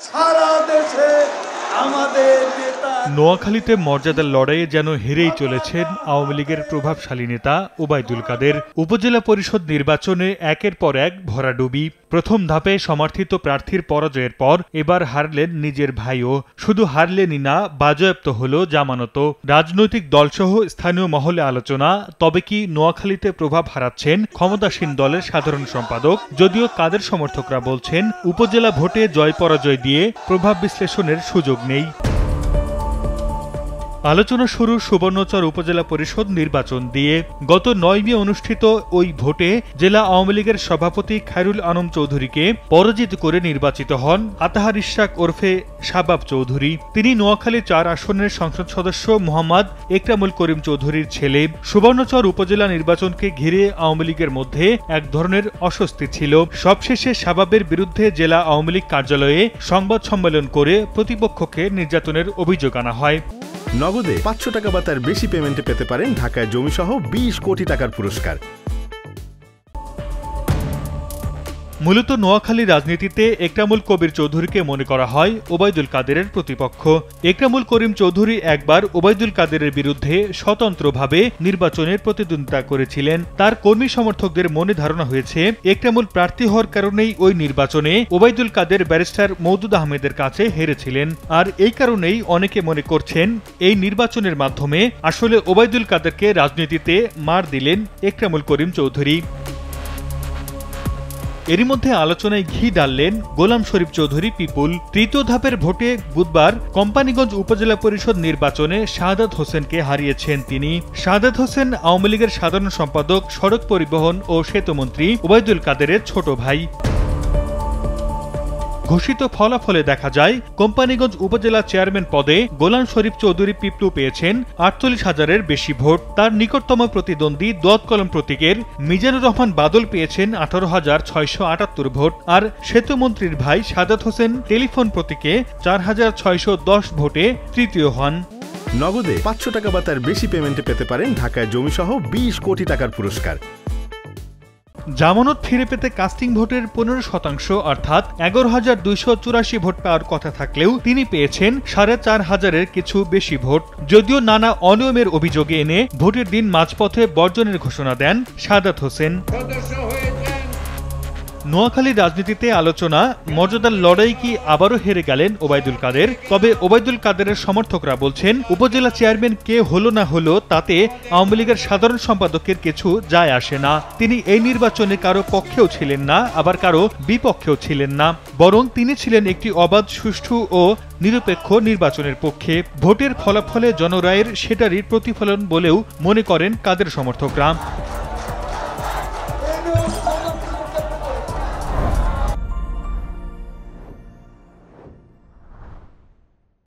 সারা দেশে আমাদের নেতা। নোয়াখালীতে মর্যাদার লড়াইয়ে যেন হেরেই চলেছেন আওয়ামী লীগের প্রভাবশালী নেতা ওবায়দুল কাদের। উপজেলা পরিষদ নির্বাচনে একের পর এক ভরাডুবি। প্রথম ধাপে সমর্থিত প্রার্থীর পরাজয়ের পর এবার হারলেন নিজের ভাইও। শুধু হারলেনই না, বাজেয়াপ্ত হল জামানতও। রাজনৈতিক দলসহ স্থানীয় মহলে আলোচনা, তবে কি নোয়াখালীতে প্রভাব হারাচ্ছেন ক্ষমতাসীন দলের সাধারণ সম্পাদক? যদিও কাদের সমর্থকরা বলছেন উপজেলা ভোটে জয় পরাজয় দিয়ে প্রভাব বিশ্লেষণের সুযোগ নেই। আলোচনা শুরু সুবর্ণচর উপজেলা পরিষদ নির্বাচন দিয়ে। গত ৯ মে অনুষ্ঠিত ওই ভোটে জেলা আওয়ামী লীগের সভাপতি খায়রুল আনম চৌধুরীকে পরাজিত করে নির্বাচিত হন আতাহার ইশরাক ওরফে শাবাব চৌধুরী। তিনি নোয়াখালী ৪ আসনের সংসদ সদস্য মোহাম্মদ একরামুল করিম চৌধুরীর ছেলে। সুবর্ণচর উপজেলা নির্বাচনকে ঘিরে আওয়ামী লীগের মধ্যে এক ধরনের অস্বস্তি ছিল। সবশেষে শাবাবের বিরুদ্ধে জেলা আওয়ামী লীগ কার্যালয়ে সংবাদ সম্মেলন করে প্রতিপক্ষকে নির্যাতনের অভিযোগ আনা হয়। নগদে ৫০০ টাকা বা তার বেশি পেমেন্টে পেতে পারেন ঢাকায় জমিসহ ২০ কোটি টাকার পুরস্কার। মূলত নোয়াখালী রাজনীতিতে একরামুল কবির চৌধুরীকে মনে করা হয় ওবায়দুল কাদেরের প্রতিপক্ষ। একরামুল করিম চৌধুরী একবার ওবায়দুল কাদেরের বিরুদ্ধে স্বতন্ত্রভাবে নির্বাচনের প্রতিদ্বন্দ্বিতা করেছিলেন। তার কর্মী সমর্থকদের মনে ধারণা হয়েছে একরামুল প্রার্থী হওয়ার কারণেই ওই নির্বাচনে ওবায়দুল কাদের ব্যারিস্টার মওদুদ আহমেদের কাছে হেরেছিলেন। আর এই কারণেই অনেকে মনে করছেন এই নির্বাচনের মাধ্যমে আসলে ওবায়দুল কাদেরকে রাজনীতিতে মার দিলেন একরামুল করিম চৌধুরী। এরই মধ্যে আলোচনায় ঘি ডাললেন গোলাম শরীফ চৌধুরী পিপুল। তৃতীয় ধাপের ভোটে বুধবার কোম্পানীগঞ্জ উপজেলা পরিষদ নির্বাচনে শাহাদাত হোসেনকে হারিয়েছেন তিনি। শাহাদাত হোসেন আওয়ামী লীগের সাধারণ সম্পাদক, সড়ক পরিবহন ও সেতুমন্ত্রী ওবায়দুল কাদেরের ছোট ভাই। ঘোষিত ফলাফলে দেখা যায় কোম্পানীগঞ্জ উপজেলা চেয়ারম্যান পদে গোলাম শরীফ চৌধুরী পিপলু পেয়েছেন ৪৮,০০০-এর বেশি ভোট। তার নিকটতম প্রতিদ্বন্দ্বী দোয়াত কলম প্রতীকের মিজানুর রহমান বাদল পেয়েছেন ১৮,৬৭৮ ভোট। আর সেতুমন্ত্রীর ভাই শাহাদাত হোসেন টেলিফোন প্রতীকে ৪,৬১০ ভোটে তৃতীয় হন। নগদে ৫০০ টাকা বা তার বেশি পেমেন্টে পেতে পারেন ঢাকায় জমিসহ ২০ কোটি টাকার পুরস্কার। জামানত ফিরে পেতে কাস্টিং ভোটের ১৫% অর্থাৎ ১১,২৮৪ ভোট পাওয়ার কথা থাকলেও তিনি পেয়েছেন ৪,৫০০-এর কিছু বেশি ভোট। যদিও নানা অনিয়মের অভিযোগে এনে ভোটের দিন মাঝপথে বর্জনের ঘোষণা দেন শাহাদাত হোসেন। নোয়াখালীর রাজনীতিতে আলোচনা, মর্যাদার লড়াই কি আবারও হেরে গেলেন ওবায়দুল কাদের? তবে ওবায়দুল কাদেরের সমর্থকরা বলছেন উপজেলা চেয়ারম্যান কে হলো না হলো তাতে আওয়ামী লীগের সাধারণ সম্পাদকের কিছু যায় আসে না। তিনি এই নির্বাচনে কারো পক্ষেও ছিলেন না, আবার কারো বিপক্ষেও ছিলেন না, বরং তিনি ছিলেন একটি অবাধ, সুষ্ঠু ও নিরপেক্ষ নির্বাচনের পক্ষে। ভোটের ফলাফলে জনরায়ের সেটারই প্রতিফলন বলেও মনে করেন কাদের সমর্থকরা।